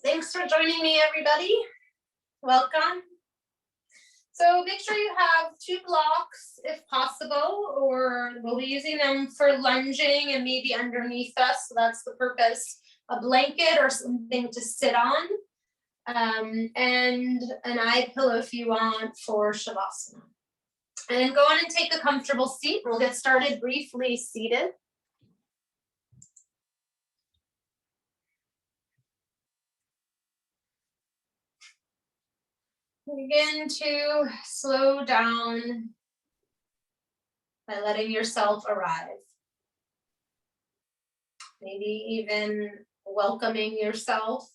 Thanks for joining me, everybody. Welcome. So make sure you have 2 blocks if possible, or we'll be using them for lunging and maybe underneath us. So that's the purpose. A blanket or something to sit on, and an eye pillow if you want for Shavasana. And go on and take a comfortable seat. We'll get started briefly seated. Begin to slow down by letting yourself arrive. Maybe even welcoming yourself,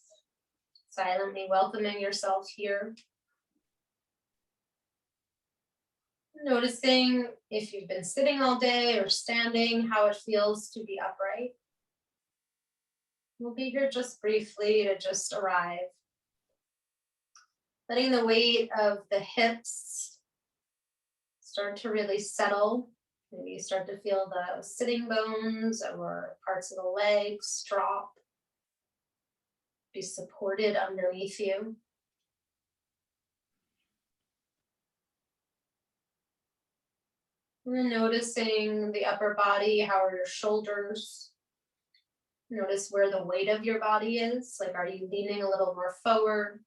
silently welcoming yourself here. Noticing if you've been sitting all day or standing, how it feels to be upright. We'll be here just briefly to just arrive. Letting the weight of the hips start to really settle. Maybe you start to feel the sitting bones or parts of the legs drop. Be supported underneath you. And then noticing the upper body, how are your shoulders? Notice where the weight of your body is. Like, are you leaning a little more forward?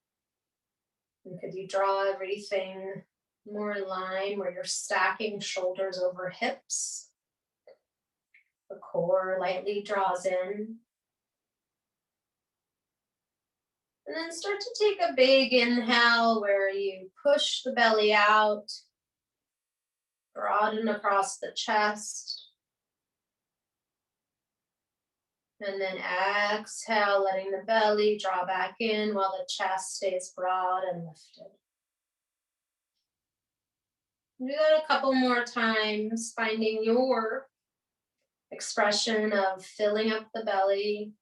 And could you draw everything more in line where you're stacking shoulders over hips? The core lightly draws in. And then start to take a big inhale where you push the belly out, broaden across the chest. And then exhale, letting the belly draw back in while the chest stays broad and lifted. Do that a couple more times, finding your expression of filling up the belly,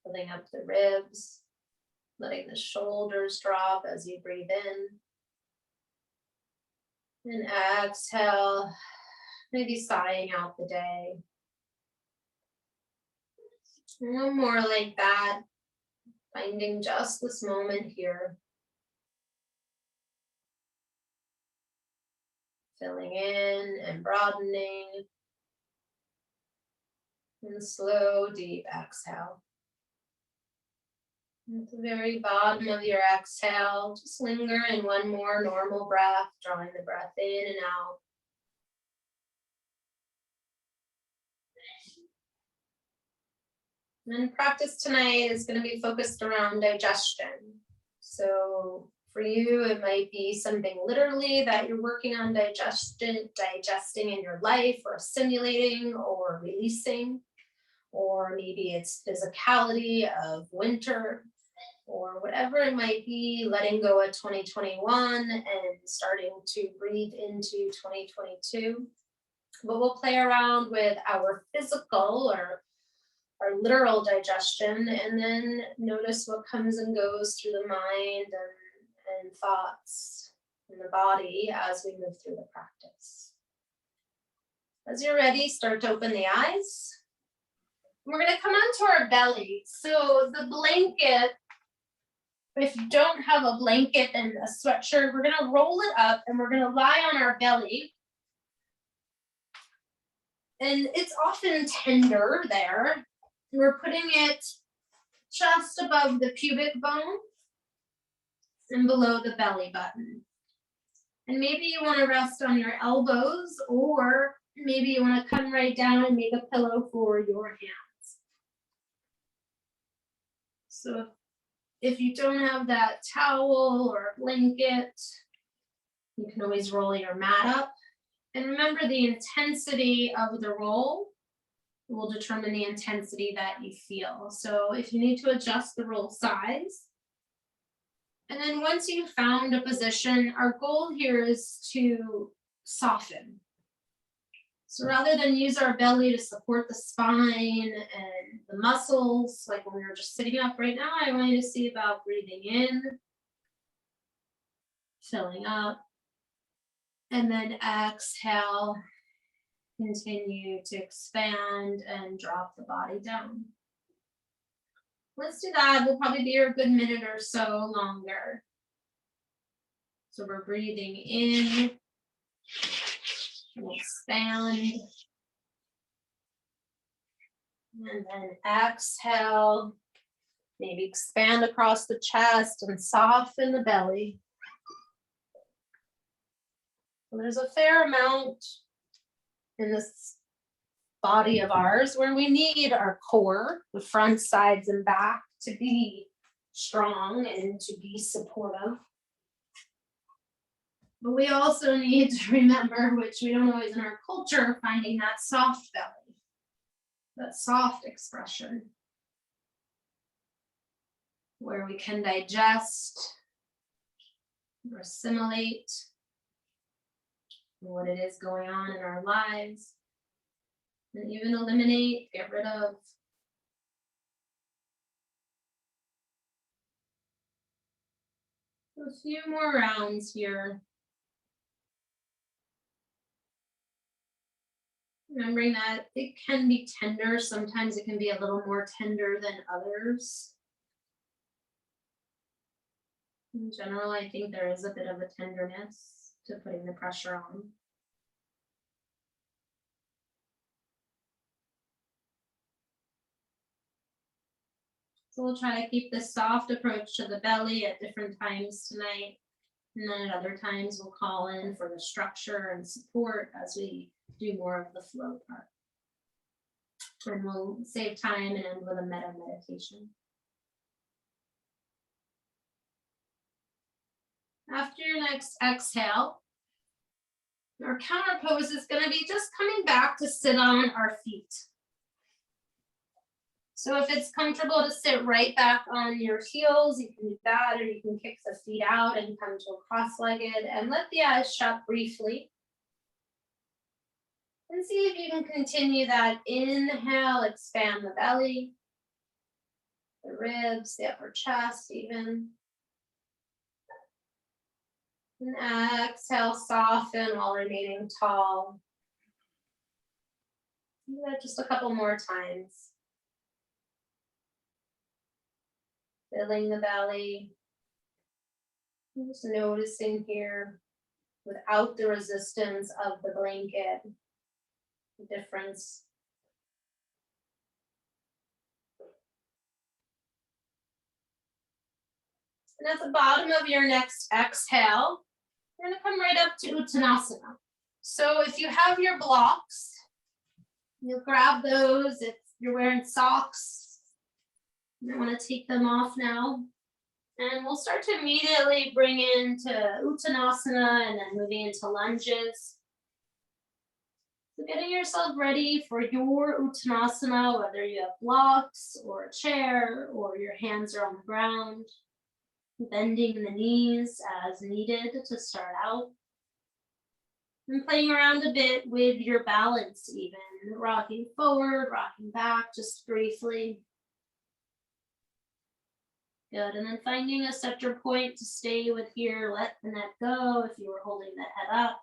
filling up the ribs, letting the shoulders drop as you breathe in. And exhale, maybe sighing out the day. One more like that, finding just this moment here. Filling in and broadening. And slow, deep exhale. At the very bottom of your exhale, just linger in one more normal breath, drawing the breath in and out. And practice tonight is going to be focused around digestion. So for you, it might be something literally that you're working on digesting in your life, or assimilating or releasing. Or maybe it's physicality of winter, or whatever it might be, letting go of 2021 and starting to breathe into 2022. But we'll play around with our physical or our literal digestion, and then notice what comes and goes through the mind and thoughts in the body as we move through the practice. As you're ready, start to open the eyes. We're going to come onto our belly. So the blanket, if you don't have a blanket and a sweatshirt, we're going to roll it up and we're going to lie on our belly. And it's often tender there. We're putting it just above the pubic bone and below the belly button. And maybe you want to rest on your elbows, or maybe you want to come right down and make a pillow for your hands. So if you don't have that towel or blanket, you can always roll your mat up. And remember, the intensity of the roll will determine the intensity that you feel. So if you need to adjust the roll size. And then once you've found a position, our goal here is to soften. So rather than use our belly to support the spine and the muscles, like when we were just sitting up right now, I want you to see about breathing in, filling up, and then exhale. Continue to expand and drop the body down. Let's do that. We'll probably be here a good minute or so longer. So we're breathing in, we'll expand, and then exhale. Maybe expand across the chest and soften the belly. So there's a fair amount in this body of ours where we need our core, the front, sides, and back to be strong and to be supportive. But we also need to remember, which we don't always in our culture, finding that soft belly, that soft expression, where we can digest or assimilate what it is going on in our lives, and even eliminate, get rid of. A few more rounds here. Remembering that it can be tender. Sometimes it can be a little more tender than others. In general, I think there is a bit of a tenderness to putting the pressure on. So we'll try to keep this soft approach to the belly at different times tonight. And then at other times we'll call in for the structure and support as we do more of the flow part. And we'll save time and end with a metta meditation. After your next exhale, our counter pose is going to be just coming back to sit on our feet. So if it's comfortable to sit right back on your heels, you can do that, or you can kick the feet out and come to a cross-legged and let the eyes shut briefly. And see if you can continue that inhale, expand the belly, the ribs, the upper chest even. And exhale, soften while remaining tall. Do that just a couple more times. Filling the belly. And just noticing here, without the resistance of the blanket, the difference. And at the bottom of your next exhale, you're going to come right up to Uttanasana. So if you have your blocks, you'll grab those. If you're wearing socks, you want to take them off now. And we'll start to immediately bring into Uttanasana and then moving into lunges. So getting yourself ready for your Uttanasana, whether you have blocks or a chair or your hands are on the ground. Bending the knees as needed to start out. And playing around a bit with your balance even. Rocking forward, rocking back just briefly. Good, and then finding a center point to stay with here. Let the neck go if you were holding the head up.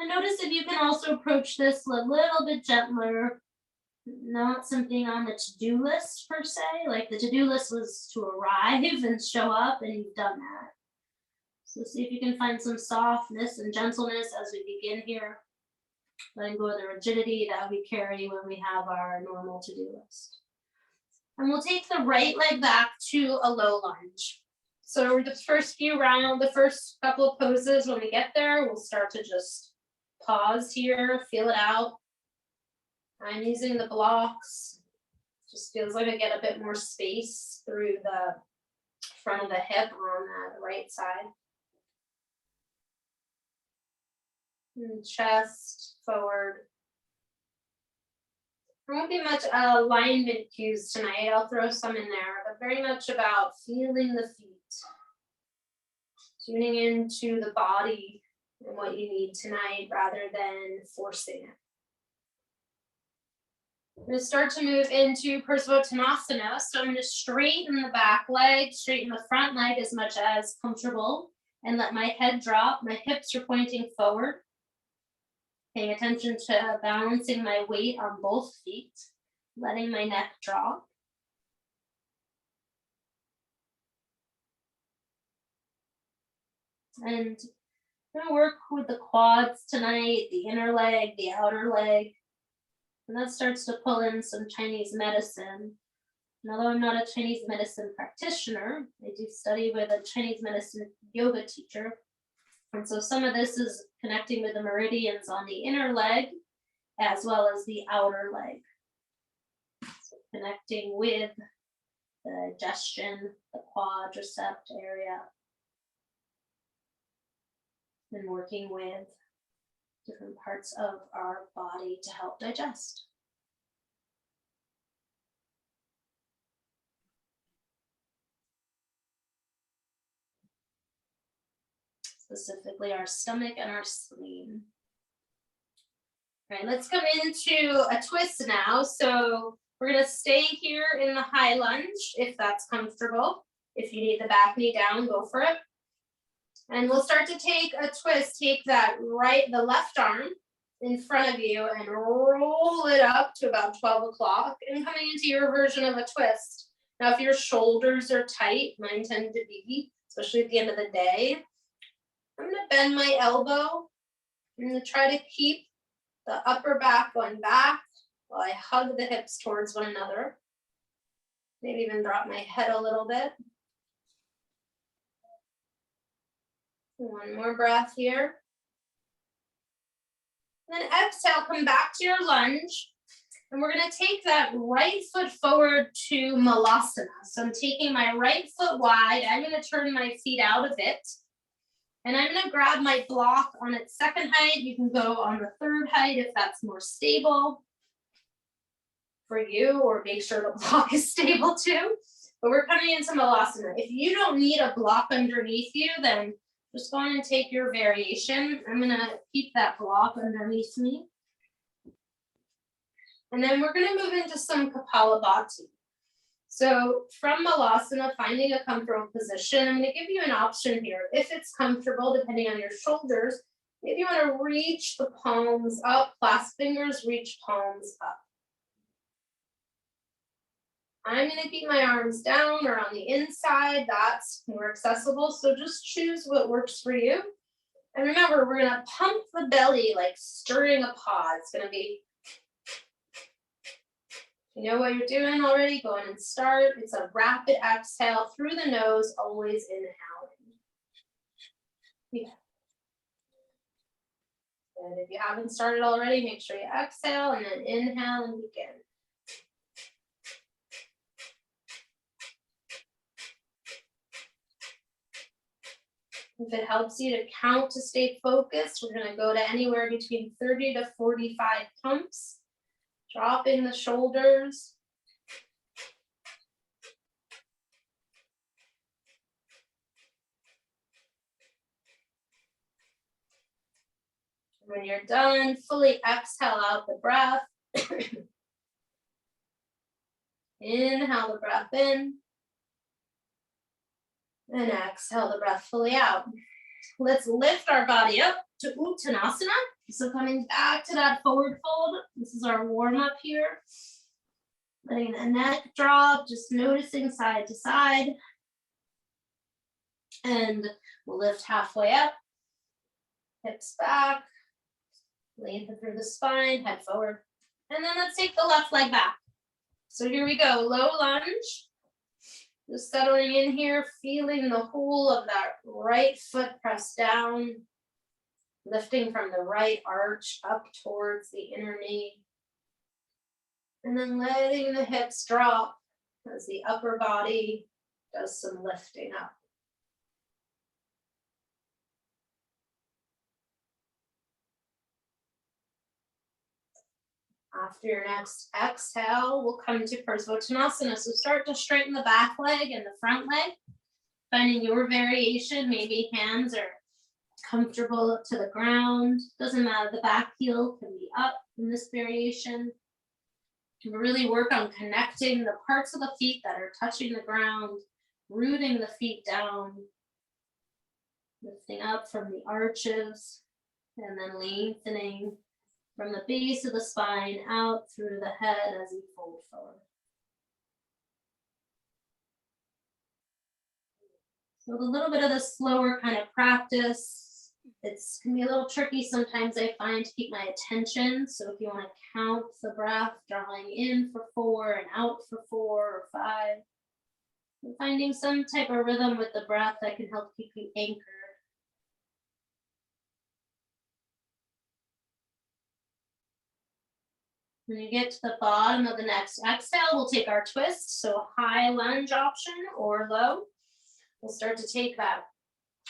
And notice if you can also approach this a little bit gentler. Not something on the to-do list per se, like the to-do list was to arrive and show up, and you've done that. So see if you can find some softness and gentleness as we begin here. Letting go of the rigidity that we carry when we have our normal to-do list. And we'll take the right leg back to a low lunge. So the first few rounds, the first couple of poses, when we get there, we'll start to just pause here, feel it out. I'm using the blocks. Just feels like I get a bit more space through the front of the hip on the right side. And chest forward. There won't be much alignment cues tonight. I'll throw some in there, but very much about feeling the feet. Tuning into the body and what you need tonight rather than forcing it. I'm going to start to move into Parsvottanasana. So I'm going to straighten the back leg, straighten the front leg as much as comfortable, and let my head drop. My hips are pointing forward. Paying attention to balancing my weight on both feet, letting my neck drop. And I'm gonna work with the quads tonight, the inner leg, the outer leg. And that starts to pull in some Chinese medicine. And although I'm not a Chinese medicine practitioner, I do study with a Chinese medicine yoga teacher. And so some of this is connecting with the meridians on the inner leg as well as the outer leg. So connecting with the digestion, the quadricep area, and working with different parts of our body to help digest. Specifically our stomach and our spleen. All right, let's come into a twist now. So we're gonna stay here in the high lunge if that's comfortable. If you need the back knee down, go for it. And we'll start to take a twist. Take the left arm in front of you and roll it up to about 12 o'clock and coming into your version of a twist. Now, if your shoulders are tight, mine tend to be, especially at the end of the day, I'm gonna bend my elbow. I'm gonna try to keep the upper back going back while I hug the hips towards one another. Maybe even drop my head a little bit. One more breath here. And then exhale, come back to your lunge. And we're gonna take that right foot forward to Malasana. So I'm taking my right foot wide. I'm gonna turn my feet out a bit. And I'm gonna grab my block on its second height. You can go on the third height if that's more stable for you, or make sure the block is stable too. But we're coming into Malasana. If you don't need a block underneath you, then just go on and take your variation. I'm gonna keep that block underneath me. And then we're gonna move into some Kapalabhati. So from Malasana, finding a comfortable position, I'm gonna give you an option here. If it's comfortable, depending on your shoulders, maybe you wanna reach the palms up, clasp fingers, reach palms up. I'm gonna keep my arms down or on the inside, that's more accessible. So just choose what works for you. And remember, we're gonna pump the belly like stirring a pot. It's gonna be, you know what you're doing already, go in and start. It's a rapid exhale through the nose, always inhaling. Yeah. And if you haven't started already, make sure you exhale and then inhale and begin. If it helps you to count to stay focused, we're gonna go to anywhere between 30 to 45 pumps. Dropping the shoulders. When you're done, fully exhale out the breath. Inhale the breath in. And exhale the breath fully out. Let's lift our body up to Uttanasana. So coming back to that forward fold. This is our warm up here. Letting the neck drop, just noticing side to side. And we'll lift halfway up. Hips back. Lengthen through the spine, head forward. And then let's take the left leg back. So here we go, low lunge. Just settling in here, feeling the whole of that right foot press down, lifting from the right arch up towards the inner knee. And then letting the hips drop as the upper body does some lifting up. After your next exhale, we'll come to Uttanasana. So start to straighten the back leg and the front leg, finding your variation. Maybe hands are comfortable to the ground. Doesn't matter, the back heel can be up in this variation. You really work on connecting the parts of the feet that are touching the ground, rooting the feet down, lifting up from the arches, and then lengthening from the base of the spine out through the head as you fold forward. So with a little bit of the slower kind of practice, it's can be a little tricky sometimes, I find, to keep my attention. So if you want to count the breath, drawing in for 4 and out for 4 or 5, and finding some type of rhythm with the breath that can help keep you anchored. When you get to the bottom of the next exhale, we'll take our twist. So high lunge option or low. We'll start to take that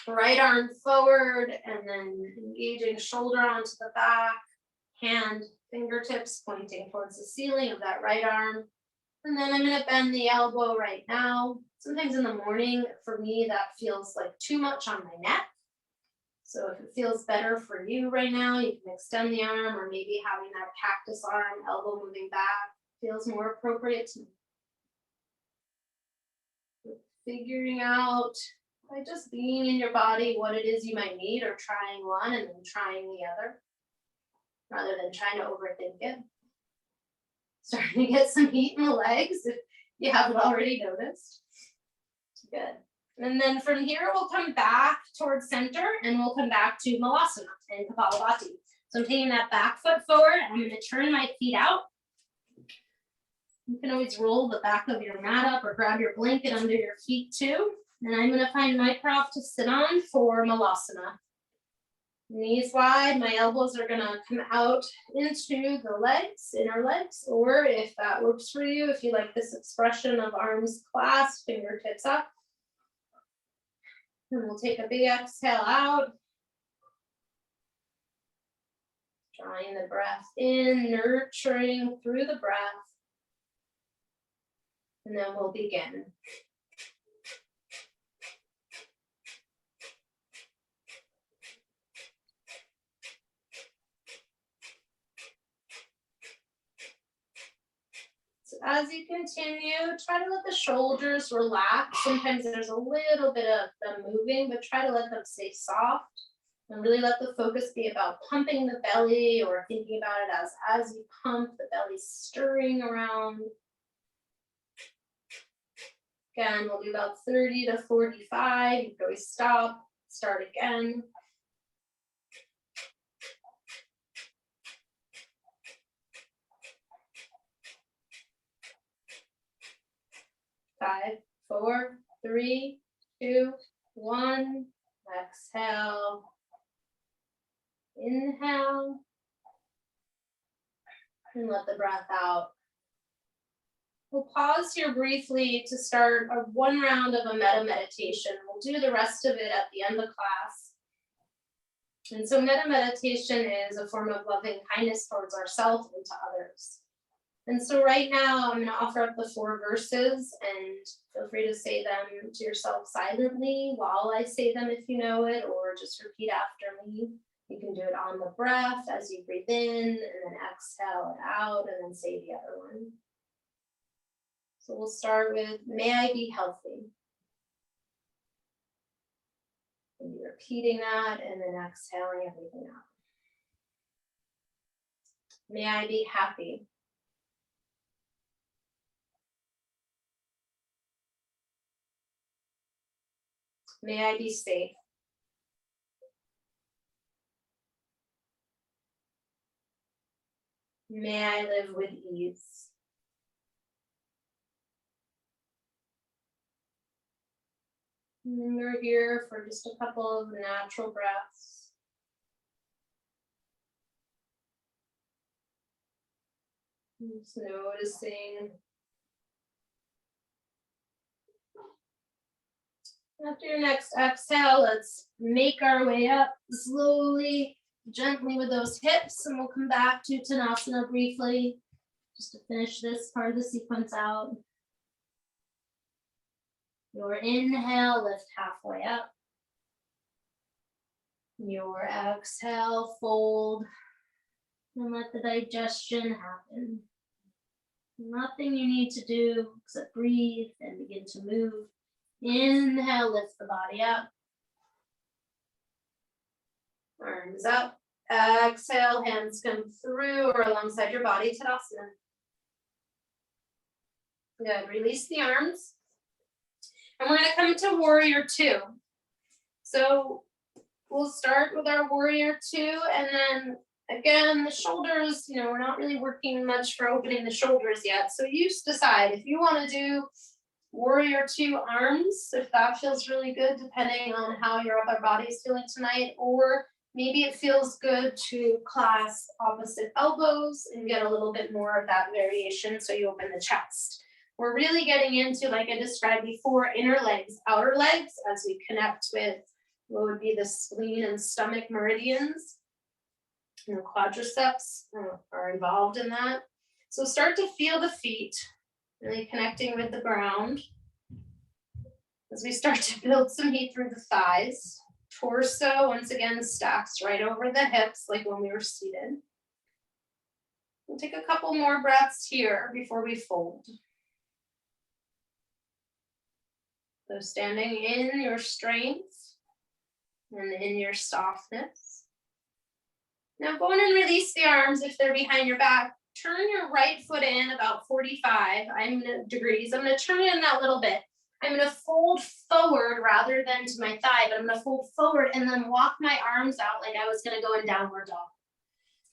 right arm forward and then engaging shoulder onto the back, hand, fingertips pointing towards the ceiling of that right arm. And then I'm going to bend the elbow right now. Sometimes in the morning, for me, that feels like too much on my neck. So if it feels better for you right now, you can extend the arm, or maybe having that cactus arm, elbow moving back, feels more appropriate to me. Figuring out by just being in your body what it is you might need, or trying one and then trying the other, rather than trying to overthink it. Starting to get some heat in the legs if you haven't already noticed. Good. And then from here, we'll come back towards center and we'll come back to Malasana and Kapalabhati. So I'm taking that back foot forward. I'm going to turn my feet out. You can always roll the back of your mat up or grab your blanket under your feet too. And I'm going to find my prop to sit on for Malasana. Knees wide, my elbows are going to come out into the legs, inner legs, or if that works for you, if you like this expression of arms clasped, fingertips up. And we'll take a big exhale out. Drawing the breath in, nurturing through the breath. And then we'll begin. So as you continue, try to let the shoulders relax. Sometimes there's a little bit of them moving, but try to let them stay soft. And really let the focus be about pumping the belly, or thinking about it as you pump, the belly's stirring around. Again, we'll do about 30 to 45. You can always stop, start again. Five, 4, 3, 2, 1. Exhale. Inhale. And let the breath out. We'll pause here briefly to start one round of a metta meditation. We'll do the rest of it at the end of class. And so metta meditation is a form of loving kindness towards ourselves and to others. And so right now I'm going to offer up the 4 verses, and feel free to say them to yourself silently while I say them if you know it, or just repeat after me. You can do it on the breath as you breathe in, and then exhale it out, and then say the other one. So we'll start with, may I be healthy. And you're repeating that and then exhaling everything out. May I be happy. May I be safe. May I live with ease. And we're here for just a couple of natural breaths. Just noticing. After your next exhale, let's make our way up slowly, gently with those hips, and we'll come back to Uttanasana briefly, just to finish this part of the sequence out. Your inhale, lift halfway up. Your exhale, fold, and let the digestion happen. Nothing you need to do except breathe and begin to move. Inhale, lift the body up. Arms up. Exhale, hands come through or alongside your body, Tadasana. Good, release the arms. And we're gonna come into warrior two. So we'll start with our warrior two, and then again, the shoulders, we're not really working much for opening the shoulders yet. So you decide if you want to do warrior two arms, if that feels really good, depending on how your upper body is feeling tonight, or maybe it feels good to clasp opposite elbows and get a little bit more of that variation so you open the chest. We're really getting into, like I described before, inner legs, outer legs, as we connect with what would be the spleen and stomach meridians. And the quadriceps are involved in that. So start to feel the feet, really connecting with the ground. As we start to build some heat through the thighs. Torso, once again, stacks right over the hips, like when we were seated. We'll take a couple more breaths here before we fold. So standing in your strength and in your softness. Now go in and release the arms if they're behind your back. Turn your right foot in about 45 degrees. I'm going to turn it in that little bit. I'm going to fold forward rather than to my thigh, but I'm going to fold forward and then walk my arms out like I was going to go in downward dog.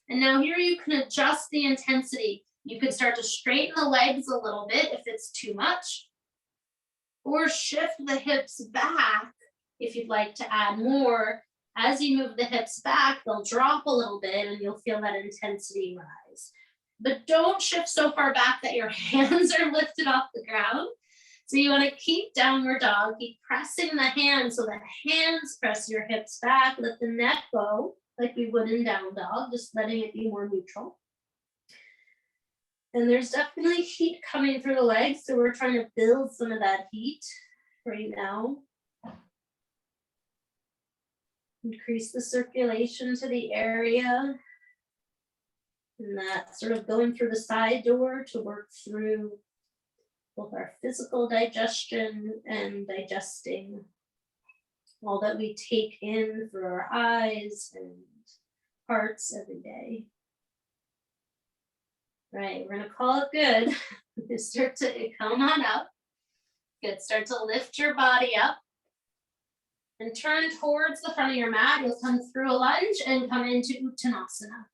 And now here you can adjust the intensity. You can start to straighten the legs a little bit if it's too much, or shift the hips back if you'd like to add more. As you move the hips back, they'll drop a little bit and you'll feel that intensity rise. But don't shift so far back that your hands are lifted off the ground. So you want to keep downward dog, keep pressing the hands so that hands press your hips back, let the neck go like we would in down dog, just letting it be more neutral. And there's definitely heat coming through the legs, so we're trying to build some of that heat right now. Increase the circulation to the area. And that sort of going through the side door to work through both our physical digestion and digesting all that we take in through our eyes and hearts every day. Right, we're gonna call it good. Just start to come on up. Good, start to lift your body up and turn towards the front of your mat. You'll come through a lunge and come into Uttanasana.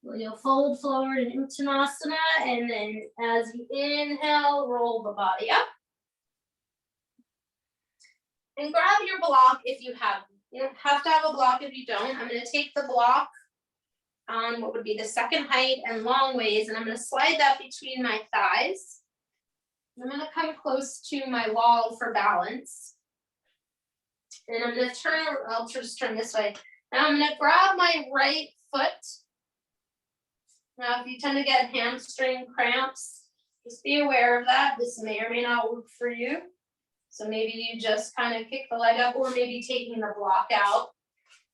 You'll fold forward in Uttanasana, and then as you inhale, roll the body up. And grab your block if you have. You don't have to have a block if you don't. I'm going to take the block on what would be the second height and long ways, and I'm going to slide that between my thighs. I'm going to come close to my wall for balance. And I'm going to turn, I'll just turn this way. Now I'm going to grab my right foot. Now, if you tend to get hamstring cramps, just be aware of that. This may or may not work for you. So maybe you just kind of kick the leg up, or maybe taking the block out.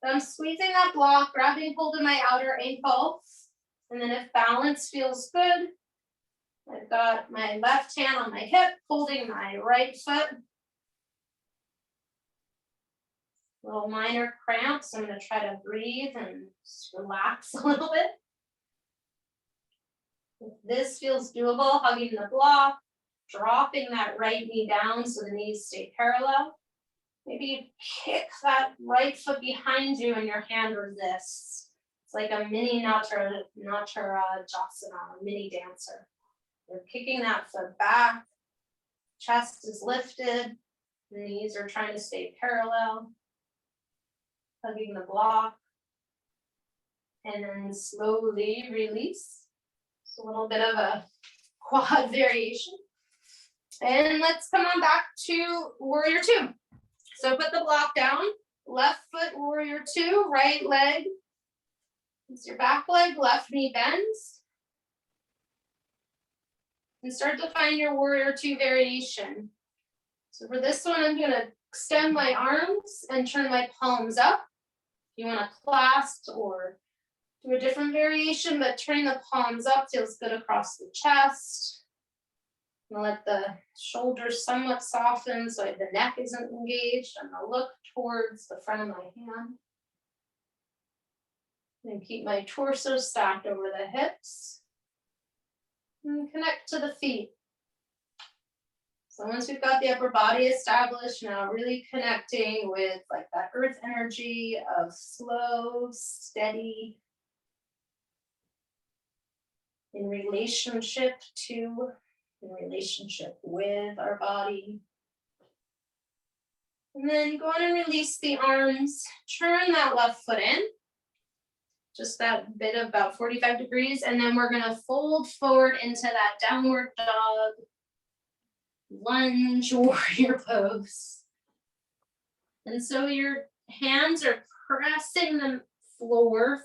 So I'm squeezing that block, grabbing hold of my outer ankle. And then if balance feels good, I've got my left hand on my hip, holding my right foot. Little minor cramps. I'm going to try to breathe and just relax a little bit. If this feels doable, hugging the block, dropping that right knee down so the knees stay parallel. Maybe you kick that right foot behind you and your hand resists. It's like a mini Uttanasana, a mini dancer. You're kicking that foot back, chest is lifted, knees are trying to stay parallel. Hugging the block, and then slowly release. It's a little bit of a quad variation. And let's come on back to warrior two. So put the block down, left foot warrior two, right leg. It's your back leg, left knee bends. And start to find your warrior two variation. So for this one, I'm gonna extend my arms and turn my palms up. If you want to clasp or do a different variation, but turning the palms up feels good across the chest. I'm gonna let the shoulders somewhat soften so the neck isn't engaged. I'm gonna look towards the front of my hand. And keep my torso stacked over the hips. And connect to the feet. So once we've got the upper body established, now really connecting with like that earth energy of slow, steady, in relationship to, in relationship with our body. And then go on and release the arms, turn that left foot in, just that bit of about 45 degrees, and then we're gonna fold forward into that downward dog, lunge, warrior pose. And so your hands are pressing the floor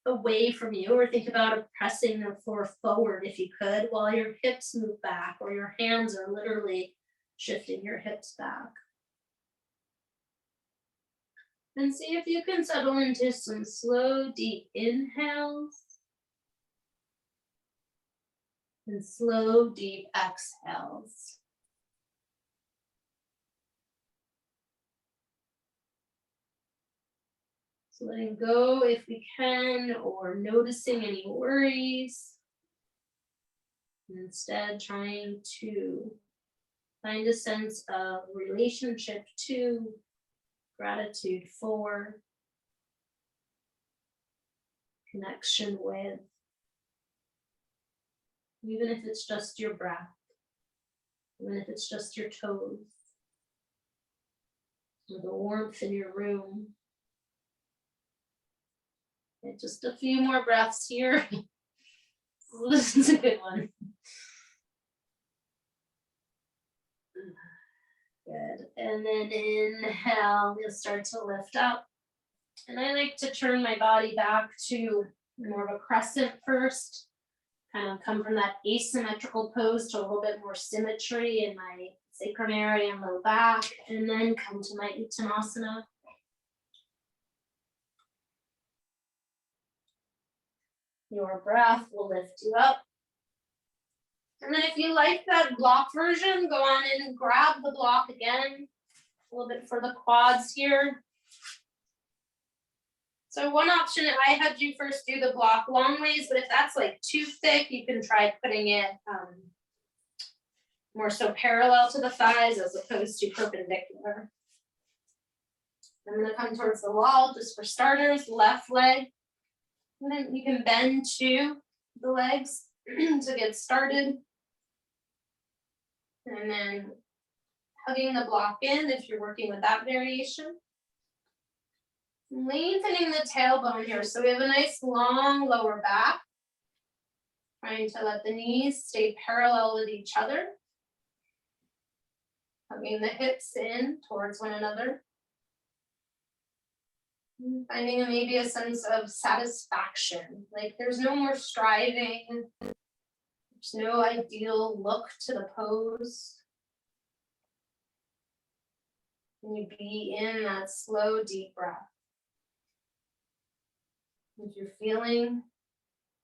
away from you, or think about pressing the floor forward if you could, while your hips move back, or your hands are literally shifting your hips back. And see if you can settle into some slow, deep inhales and slow, deep exhales. So letting go if we can, or noticing any worries. And instead trying to find a sense of relationship to, gratitude for, connection with, even if it's just your breath, even if it's just your toes, or the warmth in your room. Okay, just a few more breaths here. This is a good one. Good. And then inhale, we'll start to lift up. And I like to turn my body back to more of a crescent first. Kind of come from that asymmetrical pose to a little bit more symmetry in my sacrum area and low back. And then come to my Uttanasana. Your breath will lift you up. And then if you like that block version, go on and grab the block again, a little bit for the quads here. So one option, I had you first do the block long ways, but if that's like too thick, you can try putting it more so parallel to the thighs as opposed to perpendicular. I'm gonna come towards the wall just for starters, left leg. And then you can bend to the legs to get started. And then hugging the block in if you're working with that variation. Lengthening the tailbone here. So we have a nice long lower back. Trying to let the knees stay parallel with each other. Hugging the hips in towards one another. Finding maybe a sense of satisfaction. Like there's no more striving. There's no ideal look to the pose. Can you be in that slow, deep breath? If you're feeling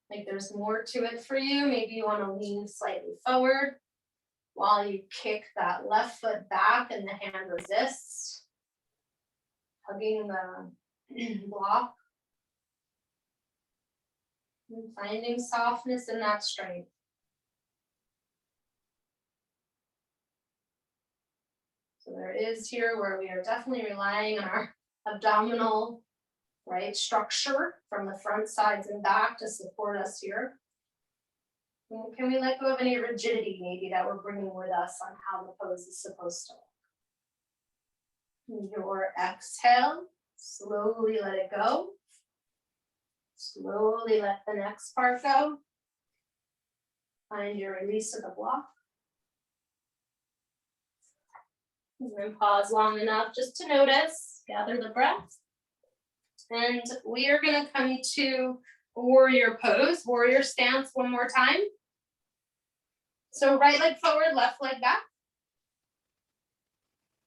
like there's more to it for you, maybe you want to lean slightly forward while you kick that left foot back and the hand resists. Hugging the block. And finding softness in that strength. So there is here where we are definitely relying on our abdominal, right, structure from the front, sides, and back to support us here. And can we let go of any rigidity maybe that we're bringing with us on how the pose is supposed to look? Your exhale, slowly let it go. Slowly let the next part go. Find your release of the block. And then pause long enough just to notice, gather the breath. And we are going to come to warrior pose, warrior stance one more time. So right leg forward, left leg back.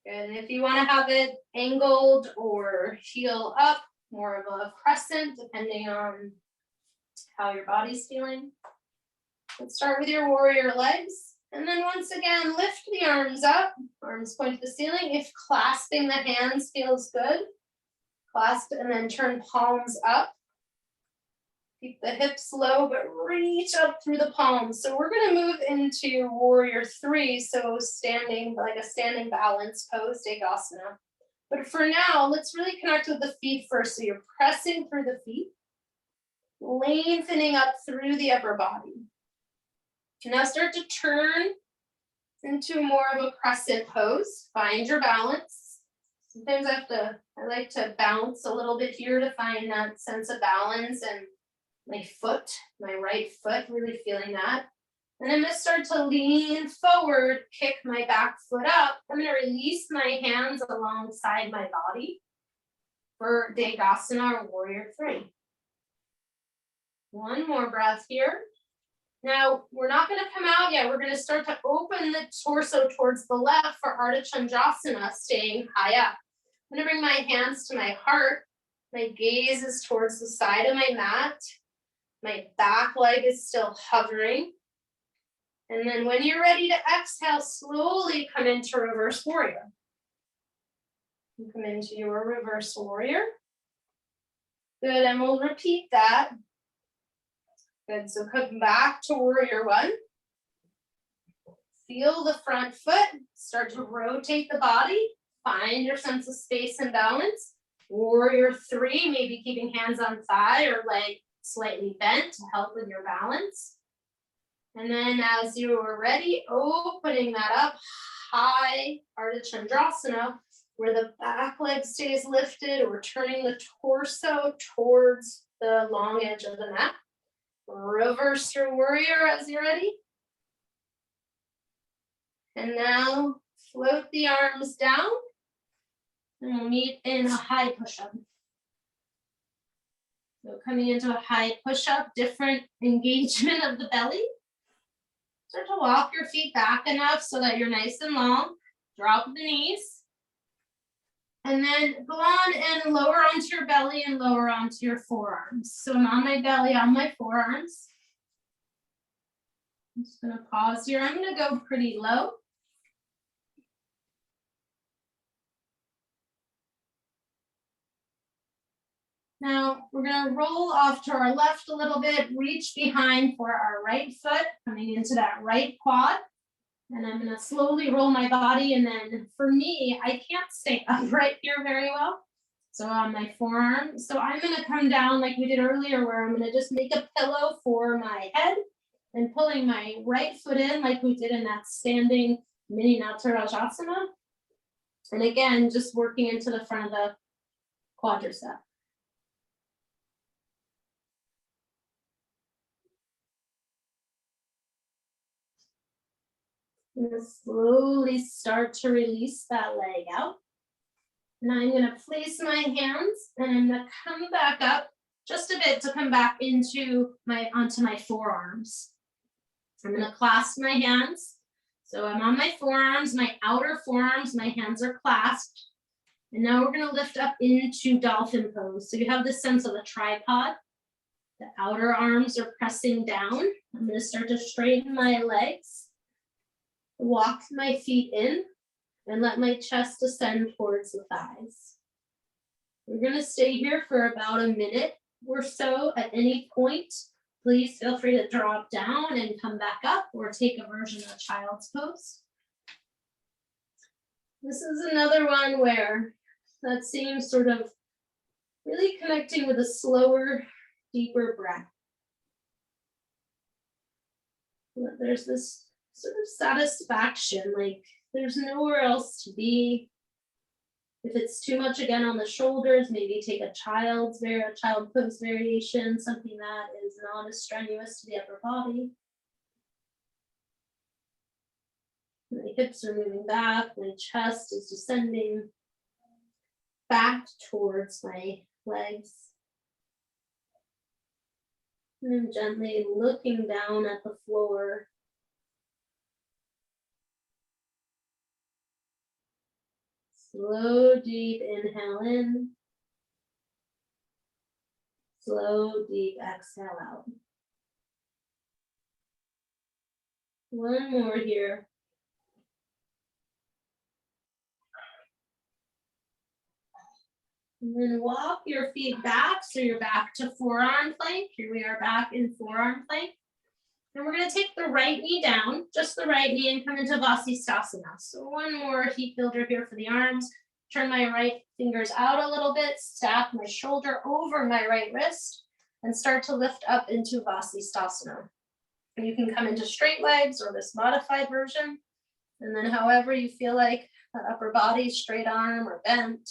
And if you want to have it angled or heel up, more of a crescent, depending on how your body's feeling. Let's start with your warrior legs. And then once again, lift the arms up, arms point to the ceiling. If clasping the hands feels good, clasp and then turn palms up. Keep the hips low, but reach up through the palms. So we're gonna move into warrior three. So standing, like a standing balance pose, Digestion. But for now, let's really connect with the feet first. So you're pressing through the feet, lengthening up through the upper body. Now start to turn into more of a crescent pose. Find your balance. Sometimes I like to bounce a little bit here to find that sense of balance and my foot, my right foot, really feeling that. And I'm gonna start to lean forward, kick my back foot up. I'm gonna release my hands alongside my body for Digestion or warrior three. One more breath here. Now, we're not gonna come out yet. We're gonna start to open the torso towards the left for Artichondrasana, staying high up. I'm gonna bring my hands to my heart. My gaze is towards the side of my mat. My back leg is still hovering. And then when you're ready to exhale, slowly come into reverse warrior. You come into your reverse warrior. Good, and we'll repeat that. Good, so come back to warrior one. Feel the front foot, start to rotate the body, find your sense of space and balance. Warrior three, maybe keeping hands on thigh or leg slightly bent to help with your balance. And then as you are ready, opening that up, high Artichondrasana, where the back leg stays lifted, or turning the torso towards the long edge of the mat. Reverse through warrior as you're ready. And now float the arms down, and we'll meet in a high push-up. So coming into a high push-up, different engagement of the belly. Start to walk your feet back enough so that you're nice and long. Drop the knees. And then go on and lower onto your belly and lower onto your forearms. So I'm on my belly, on my forearms. I'm just gonna pause here. I'm gonna go pretty low. Now we're gonna roll off to our left a little bit, reach behind for our right foot, coming into that right quad. And I'm gonna slowly roll my body, and then for me, I can't stay upright here very well. So on my forearm, so I'm gonna come down like we did earlier, where I'm gonna just make a pillow for my head and pulling my right foot in like we did in that standing mini Uttanasana. And again, just working into the front of the quadricep. I'm gonna slowly start to release that leg out. Now I'm gonna place my hands and I'm gonna come back up just a bit to come back onto my forearms. I'm gonna clasp my hands. So I'm on my forearms, my outer forearms, my hands are clasped. And now we're gonna lift up into Dolphin Pose. So you have this sense of a tripod. The outer arms are pressing down. I'm gonna start to straighten my legs. Walk my feet in and let my chest descend towards the thighs. We're going to stay here for about a minute or so. At any point, please feel free to drop down and come back up or take a version of child's pose. This is another one where that same sort of really connecting with a slower, deeper breath. There's this sort of satisfaction, like there's nowhere else to be. If it's too much again on the shoulders, maybe take a child pose variation, something that is not as strenuous to the upper body. My hips are moving back, my chest is descending back towards my legs. And then gently looking down at the floor. Slow, deep inhale in. Slow, deep exhale out. One more here. And then walk your feet back, so you're back to forearm plank. Here we are back in forearm plank. And we're going to take the right knee down, just the right knee, and come into Vasisthasana. So one more heat builder here for the arms. Turn my right fingers out a little bit, stack my shoulder over my right wrist, and start to lift up into Vasisthasana. You can come into straight legs or this modified version. And then however you feel like that upper body, straight arm or bent.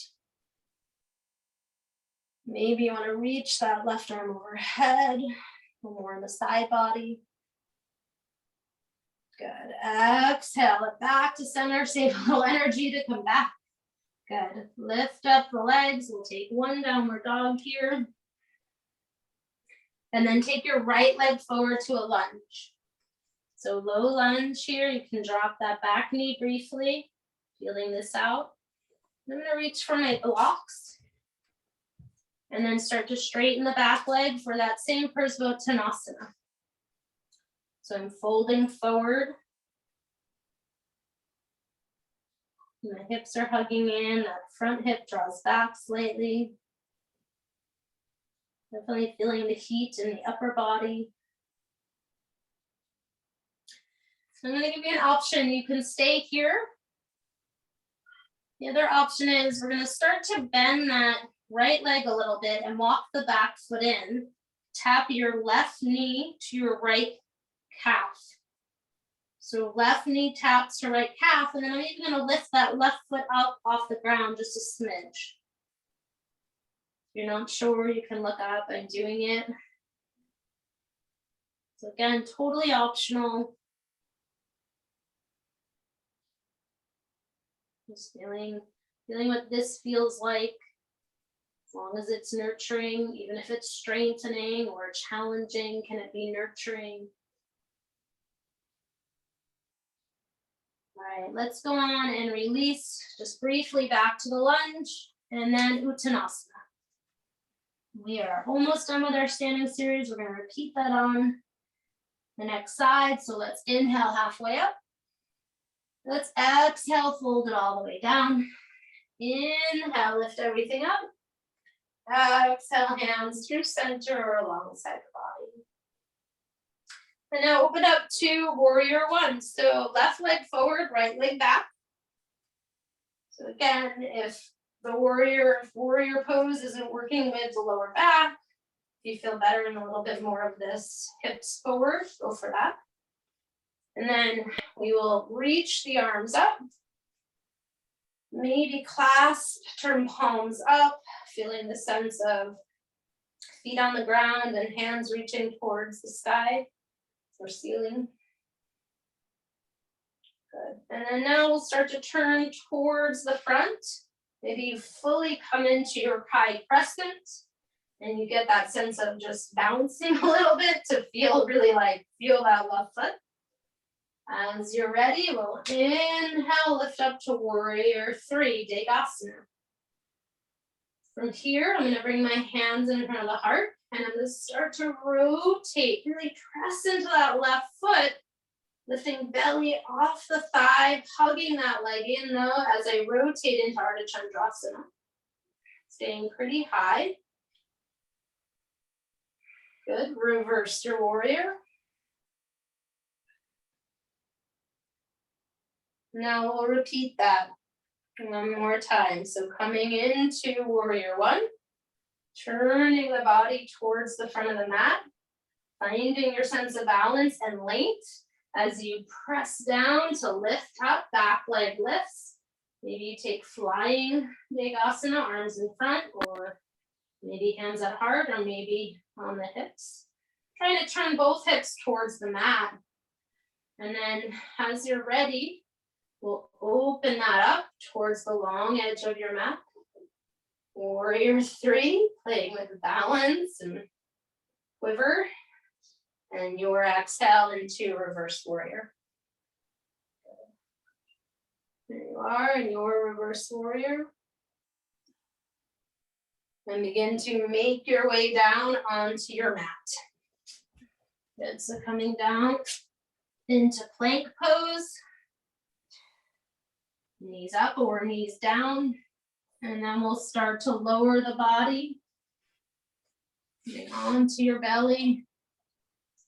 Maybe you want to reach that left arm overhead, or more in the side body. Good. Exhale it back to center. Save a little energy to come back. Good. Lift up the legs. We'll take one downward dog here. And then take your right leg forward to a lunge. So low lunge here. You can drop that back knee briefly. Feeling this out. I'm going to reach for my blocks. And then start to straighten the back leg for that same Uttanasana. So I'm folding forward. My hips are hugging in, that front hip draws back slightly. Definitely feeling the heat in the upper body. So I'm going to give you an option. You can stay here. The other option is we're going to start to bend that right leg a little bit and walk the back foot in. Tap your left knee to your right calf. So left knee taps to right calf, and then I'm even going to lift that left foot up off the ground just a smidge. If you're not sure, you can look up. I'm doing it. So again, totally optional. Just feeling what this feels like. As long as it's nurturing, even if it's strengthening or challenging, can it be nurturing? All right, let's go on and release just briefly back to the lunge and then Uttanasana. We are almost done with our standing series. We're going to repeat that on the next side. So let's inhale halfway up. Let's exhale, fold it all the way down. Inhale, lift everything up. Exhale, hands through center or alongside the body. And now open up to warrior one. So left leg forward, right leg back. So again, if the warrior pose isn't working with the lower back, if you feel better and a little bit more of this hips forward, go for that. And then we will reach the arms up. Maybe clasp, turn palms up, feeling the sense of feet on the ground and hands reaching towards the sky or ceiling. Good. And then now we'll start to turn towards the front. Maybe you fully come into your high crescent and you get that sense of just bouncing a little bit to feel really feel that left foot. As you're ready, we'll inhale, lift up to warrior three, Digestion. From here, I'm going to bring my hands in front of the heart, and I'm going to start to rotate, really press into that left foot, lifting belly off the thigh, hugging that leg in though, as I rotate into Artichondrasana. Staying pretty high. Good, reverse your warrior. Now we'll repeat that one more time. So coming into warrior one, turning the body towards the front of the mat, finding your sense of balance and length as you press down to lift up, back leg lifts. Maybe you take flying Digestion, arms in front, or maybe hands at heart, or maybe on the hips. Trying to turn both hips towards the mat. And then as you're ready, we'll open that up towards the long edge of your mat. Warrior three, playing with balance and quiver. And your exhale into reverse warrior. There you are in your reverse warrior. And begin to make your way down onto your mat. Good, so coming down into plank pose. Knees up or knees down. And then we'll start to lower the body, onto your belly.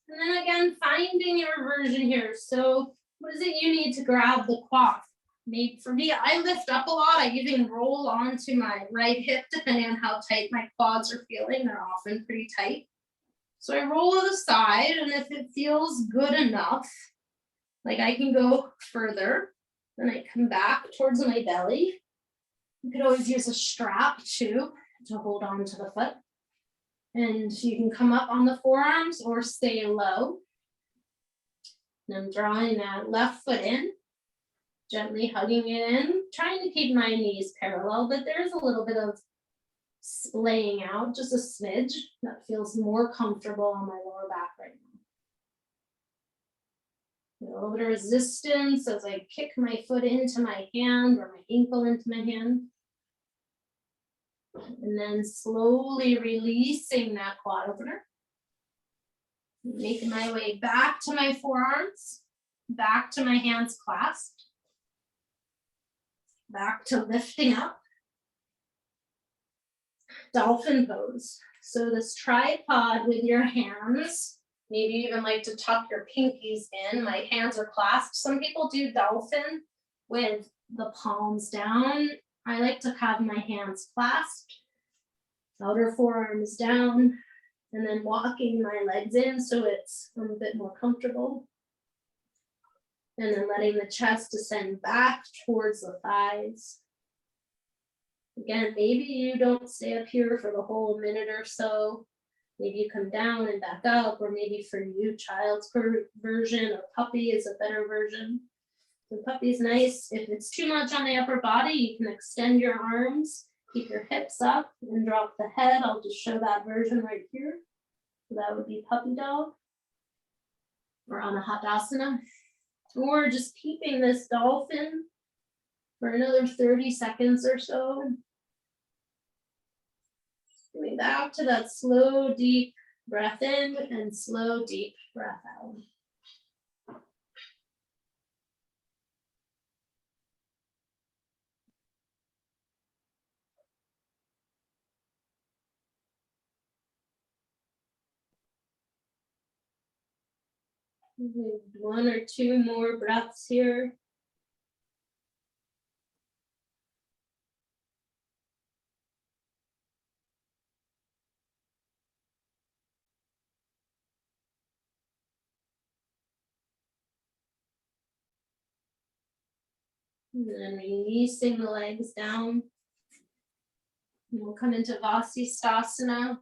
And then again, finding your version here. So what is it you need to grab the quad? Maybe for me, I lift up a lot. I even roll onto my right hip, depending on how tight my quads are feeling. They're often pretty tight. So I roll to the side, and if it feels good enough, like I can go further, then I come back towards my belly. You could always use a strap too to hold on to the foot. And you can come up on the forearms or stay low. And I'm drawing that left foot in, gently hugging it in, trying to keep my knees parallel, but there's a little bit of splaying out, just a smidge. That feels more comfortable on my lower back right now. A little bit of resistance as I kick my foot into my hand or my ankle into my hand. And then slowly releasing that quad opener. Making my way back to my forearms, back to my hands clasped, back to lifting up. Dolphin pose. So this tripod with your hands, maybe you even like to tuck your pinkies in. My hands are clasped. Some people do dolphin with the palms down. I like to have my hands clasped, outer forearms down, and then walking my legs in so it's a bit more comfortable. And then letting the chest descend back towards the thighs. Again, maybe you don't stay up here for the whole minute or so. Maybe you come down and back up, or maybe for you, child's version or puppy is a better version. The puppy's nice. If it's too much on the upper body, you can extend your arms, keep your hips up, and drop the head. I'll just show that version right here. So that would be puppy dog, or Anahadasana, or just keeping this dolphin for another 30 seconds or so. Coming back to that slow, deep breath in and slow, deep breath out. One or two more breaths here. And then releasing the legs down. And we'll come into Vasisthasana.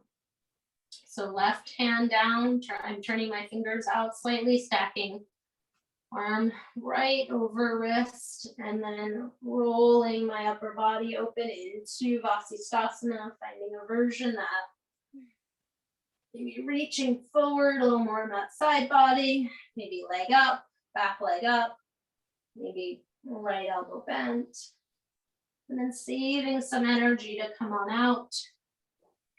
So left hand down, I'm turning my fingers out slightly, stacking arm right over wrist, and then rolling my upper body open into Vasisthasana, finding a version that maybe reaching forward a little more on that side body, maybe leg up, back leg up, maybe right elbow bent, and then saving some energy to come on out.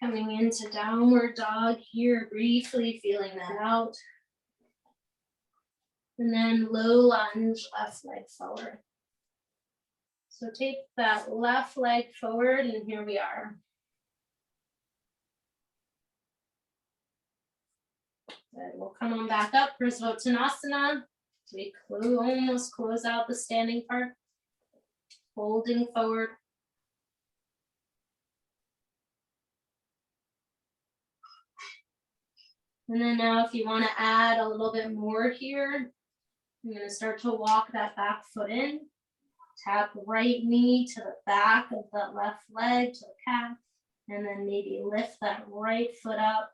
Coming into downward dog here, briefly feeling that out. And then low lunge, left leg forward. So take that left leg forward, and here we are. Good. We'll come on back up for Uttanasana. So we almost close out the standing part. Holding forward. And then now if you want to add a little bit more here, you're going to start to walk that back foot in. Tap right knee to the back of that left leg, to the calf. And then maybe lift that right foot up.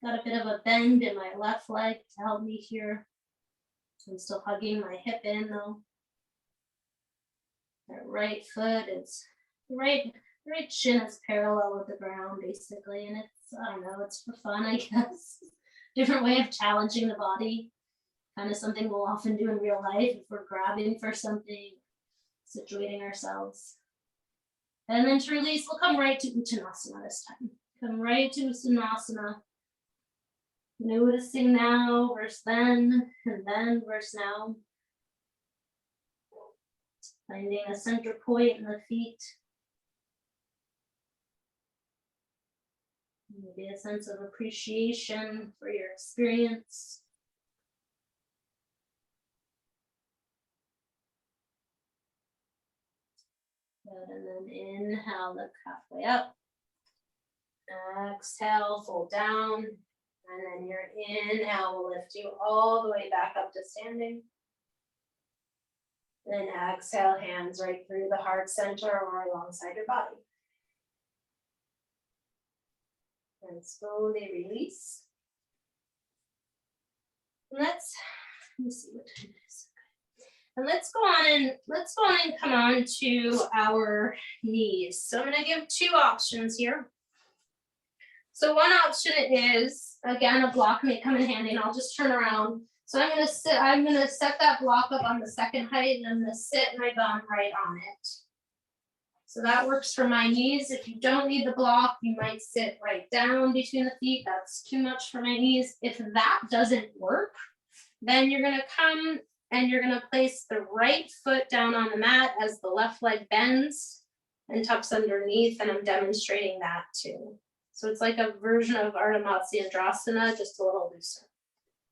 Got a bit of a bend in my left leg to help me here. I'm still hugging my hip in though. That right foot is, right shin is parallel with the ground basically. And it's, I don't know, it's for fun, I guess. Different way of challenging the body. Kind of something we'll often do in real life if we're grabbing for something, situating ourselves. And then to release, we'll come right to Uttanasana this time. Come right to Uttanasana. Noticing now versus then, and then versus now. Finding a center point in the feet. Maybe a sense of appreciation for your experience. Good, and then inhale, look halfway up. Exhale, fold down. And then your inhale will lift you all the way back up to standing. Then exhale, hands right through the heart center or alongside your body. And slowly release. And let me see what time it is. And let's go on and come on to our knees. So I'm going to give two options here. So one option is, again, a block may come in handy, and I'll just turn around. So I'm going to set that block up on the second height, and I'm going to sit my bum right on it. So that works for my knees. If you don't need the block, you might sit right down between the feet. That's too much for my knees. If that doesn't work, then you're going to come and you're going to place the right foot down on the mat as the left leg bends and tucks underneath, and I'm demonstrating that too. So it's like a version of Artichondrasana, just a little looser.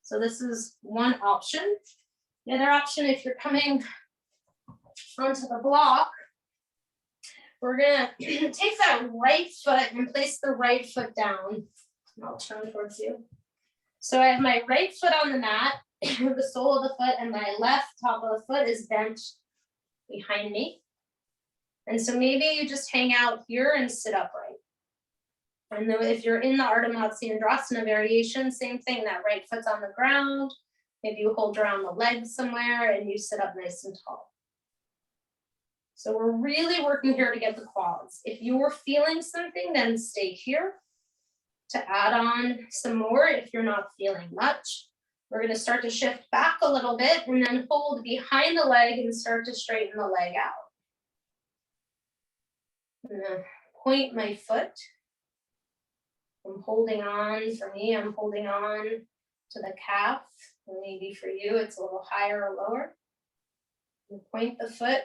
So this is one option. The other option, if you're coming onto the block, we're gonna take that right foot and place the right foot down. I'll turn towards you. So I have my right foot on the mat, the sole of the foot, and my left top of the foot is bent behind me. And so maybe you just hang out here and sit upright. And then if you're in the Artichondrasana variation, same thing, that right foot's on the ground. Maybe you hold around the legs somewhere and you sit up nice and tall. So we're really working here to get the quads. If you're feeling something, then stay here to add on some more. If you're not feeling much, we're going to start to shift back a little bit and then hold behind the leg and start to straighten the leg out. I'm going to point my foot. I'm holding on, for me, I'm holding on to the calf. And maybe for you, it's a little higher or lower. And point the foot,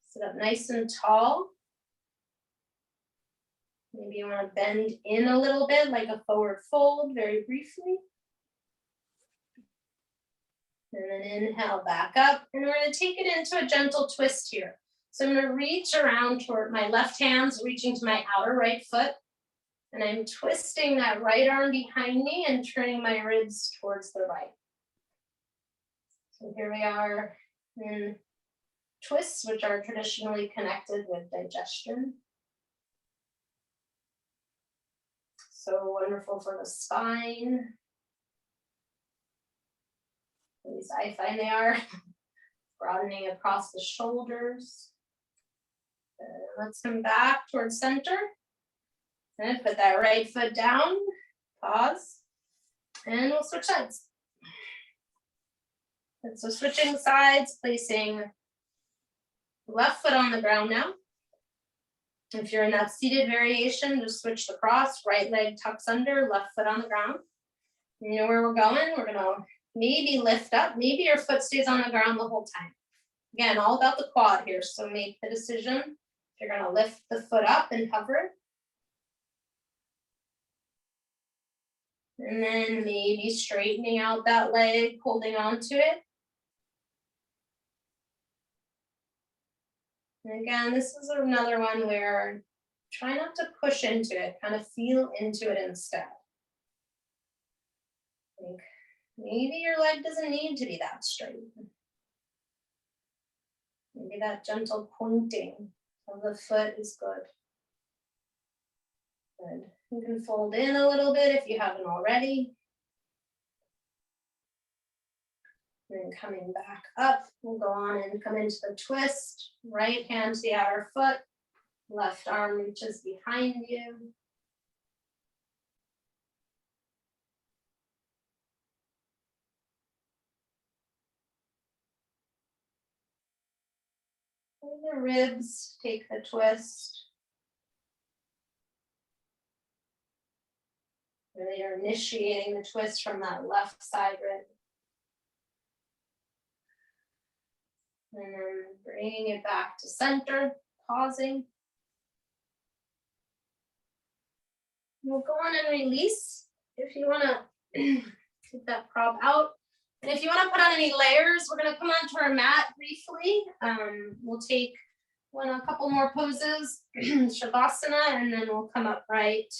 sit up nice and tall. Maybe you want to bend in a little bit, like a forward fold, very briefly. And then inhale back up. And we're going to take it into a gentle twist here. So I'm going to reach around toward my left hand's reaching to my outer right foot. And I'm twisting that right arm behind me and turning my ribs towards the right. So here we are in twists, which are traditionally connected with digestion. So wonderful for the spine. At least I find they are. Broadening across the shoulders. Let's come back towards center. And put that right foot down, pause, and we'll switch sides. And so switching sides, placing left foot on the ground now. If you're in that seated variation, just switch the cross, right leg tucks under, left foot on the ground. You know where we're going? We're gonna maybe lift up, maybe your foot stays on the ground the whole time. Again, all about the quad here, so make the decision. If you're gonna lift the foot up and hover it. And then maybe straightening out that leg, holding on to it. And again, this is another one where try not to push into it, kind of feel into it instead. Like maybe your leg doesn't need to be that straight. Maybe that gentle pointing of the foot is good. Good. You can fold in a little bit if you haven't already. And then coming back up, we'll go on and come into the twist. Right hand to the outer foot, left arm reaches behind you. And the ribs, take the twist. Really are initiating the twist from that left side rib. And then bringing it back to center, pausing. We'll go on and release if you want to take that prop out. And if you want to put on any layers, we're going to come onto our mat briefly. We'll take a couple more poses, Shavasana, and then we'll come upright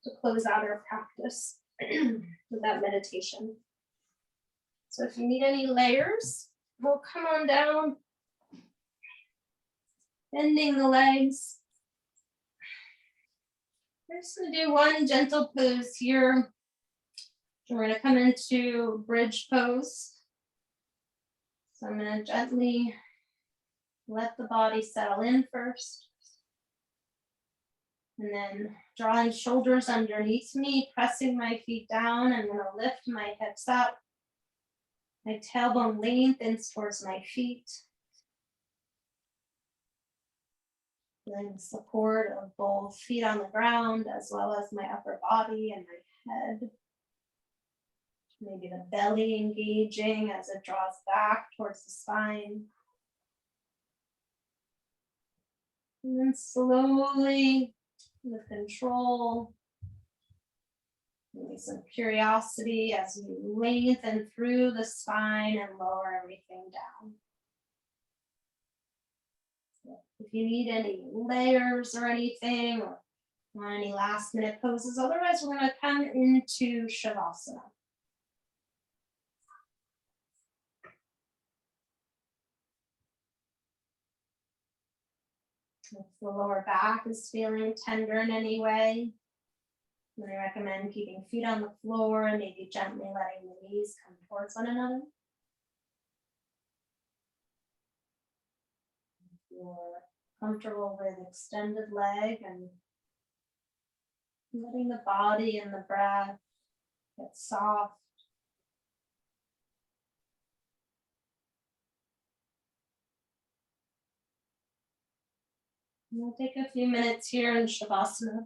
to close out our practice with that meditation. So if you need any layers, we'll come on down, bending the legs. We're just going to do one gentle pose here. We're going to come into bridge pose. So I'm going to gently let the body settle in first. And then drawing shoulders underneath me, pressing my feet down. I'm going to lift my hips up. My tailbone lengthens towards my feet. Feeling the support of both feet on the ground as well as my upper body and my head. Maybe the belly engaging as it draws back towards the spine. And then slowly, with control, maybe some curiosity as you lengthen through the spine and lower everything down. So if you need any layers or anything, or want any last minute poses, otherwise we're going to come into Shavasana. If the lower back is feeling tender in any way, I recommend keeping feet on the floor and maybe gently letting the knees come towards one another. If you're comfortable with extended leg and letting the body and the breath get soft. We'll take a few minutes here in Shavasana.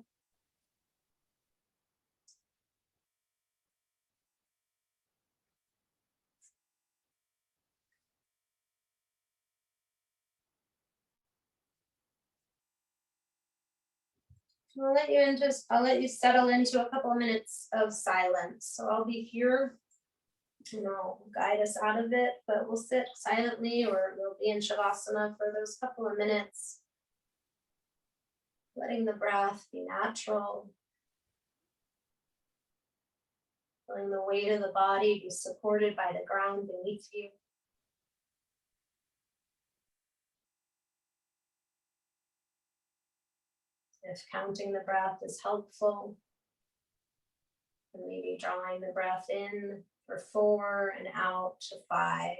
I'll let you settle into a couple of minutes of silence. So I'll be here and I'll guide us out of it, but we'll sit silently or we'll be in Shavasana for those couple of minutes. Letting the breath be natural. Feeling the weight of the body be supported by the ground beneath you. If counting the breath is helpful, and maybe drawing the breath in for 4 and out to 5.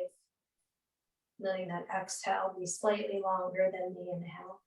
Letting that exhale be slightly longer than the inhale.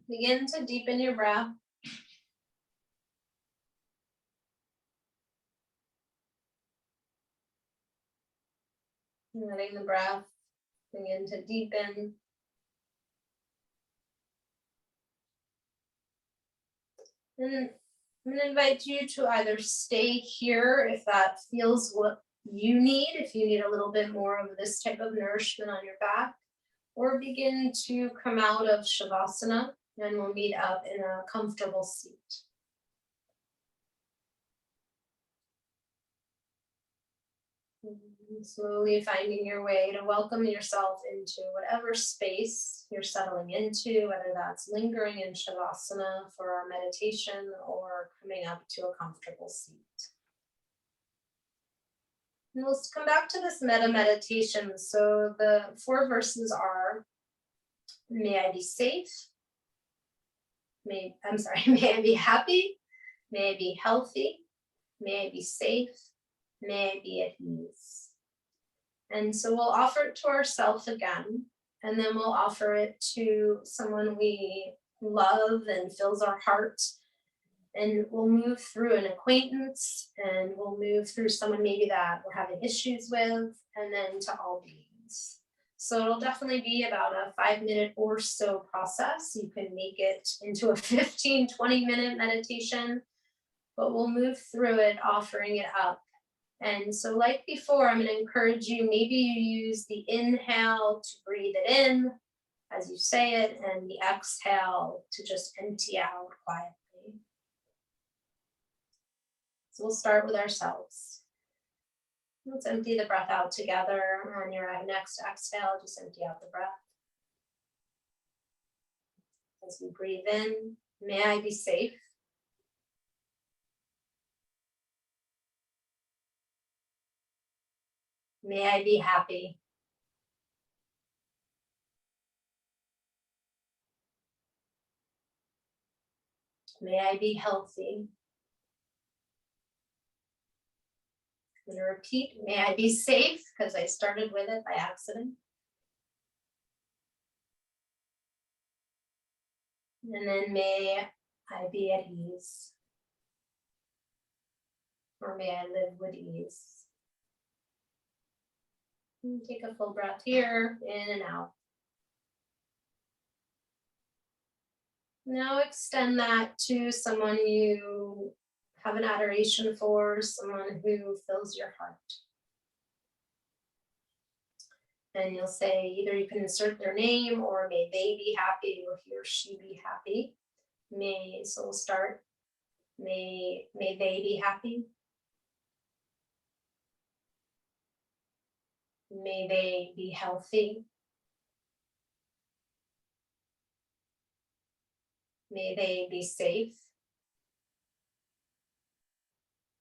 Begin to deepen your breath. Letting the breath begin to deepen. And I'm going to invite you to either stay here if that feels what you need, if you need a little bit more of this type of nourishment on your back, or begin to come out of Shavasana, and we'll meet up in a comfortable seat. Slowly finding your way to welcome yourself into whatever space you're settling into, whether that's lingering in Shavasana for our meditation or coming up to a comfortable seat. And we'll come back to this metta meditation. So the 4 verses are, may I be safe, may I be happy, may I be healthy, may I be safe, may I be at ease. And so we'll offer it to ourselves again, and then we'll offer it to someone we love and fills our heart. And we'll move through an acquaintance, and we'll move through someone maybe that we're having issues with, and then to all beings. So it'll definitely be about a 5-minute or so process. You can make it into a 15, 20-minute meditation, but we'll move through it, offering it up. And so like before, I'm going to encourage you, maybe you use the inhale to breathe it in as you say it, and the exhale to just empty out quietly. So we'll start with ourselves. Let's empty the breath out together. On your next exhale, just empty out the breath. As we breathe in, may I be safe. May I be happy. May I be healthy. I'm going to repeat, may I be safe, because I started with it by accident. And then may I be at ease. Or may I live with ease. And take a full breath here, in and out. Now extend that to someone you have an adoration for, someone who fills your heart. And you'll say, either you can insert their name, or may they be happy, or he or she be happy. So we'll start. May they be happy. May they be healthy. May they be safe.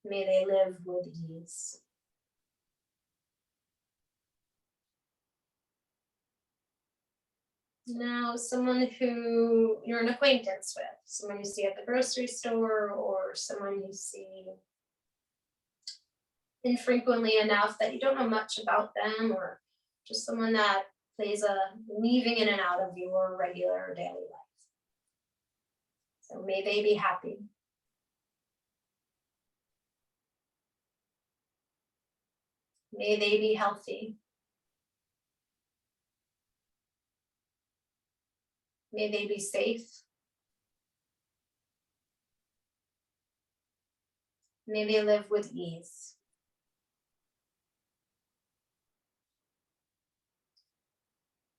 May they live with ease. Now, someone who you're an acquaintance with, someone you see at the grocery store, or someone you see infrequently enough that you don't know much about them, or just someone that plays a weaving in and out of your regular daily life. So may they be happy. May they be healthy. May they be safe. May they live with ease.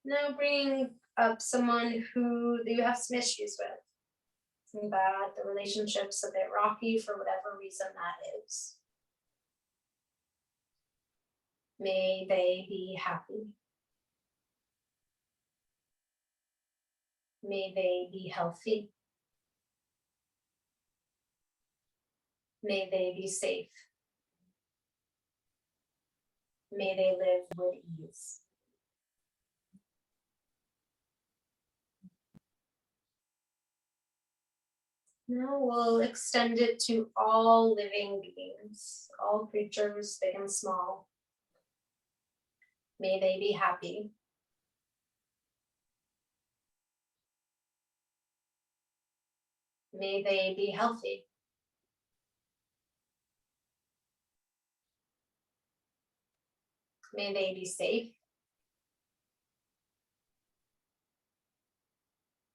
Now bringing up someone who you have some issues with. Something bad, the relationship's a bit rocky for whatever reason that is. May they be happy. May they be healthy. May they be safe. May they live with ease. Now we'll extend it to all living beings, all creatures, big and small. May they be happy. May they be healthy. May they be safe.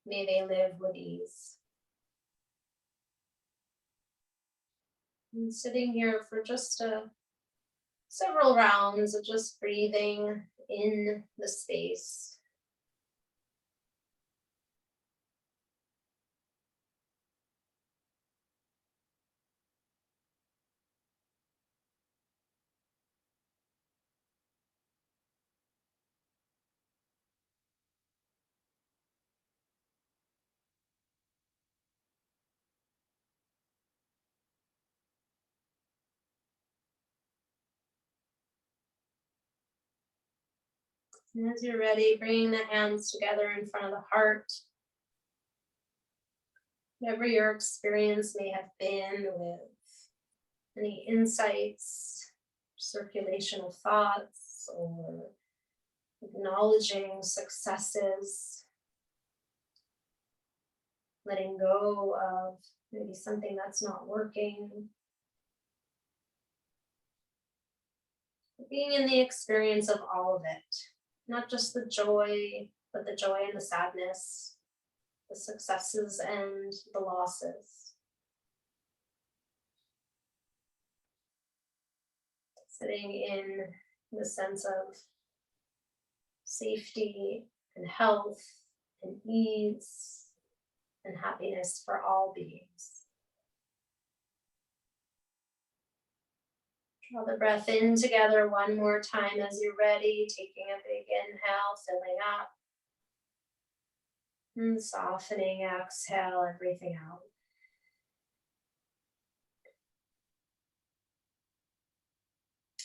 May they live with ease. And sitting here for just several rounds of just breathing in the space. And as you're ready, bring the hands together in front of the heart. Whatever your experience may have been with any insights, circulation of thoughts, or acknowledging successes, letting go of maybe something that's not working. Being in the experience of all of it, not just the joy, but the joy and the sadness, the successes and the losses. Sitting in the sense of safety and health and ease and happiness for all beings. Draw the breath in together one more time as you're ready, taking a big inhale, filling up. And softening, exhale everything out.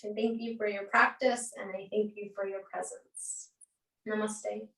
I thank you for your practice and I thank you for your presence. Namaste.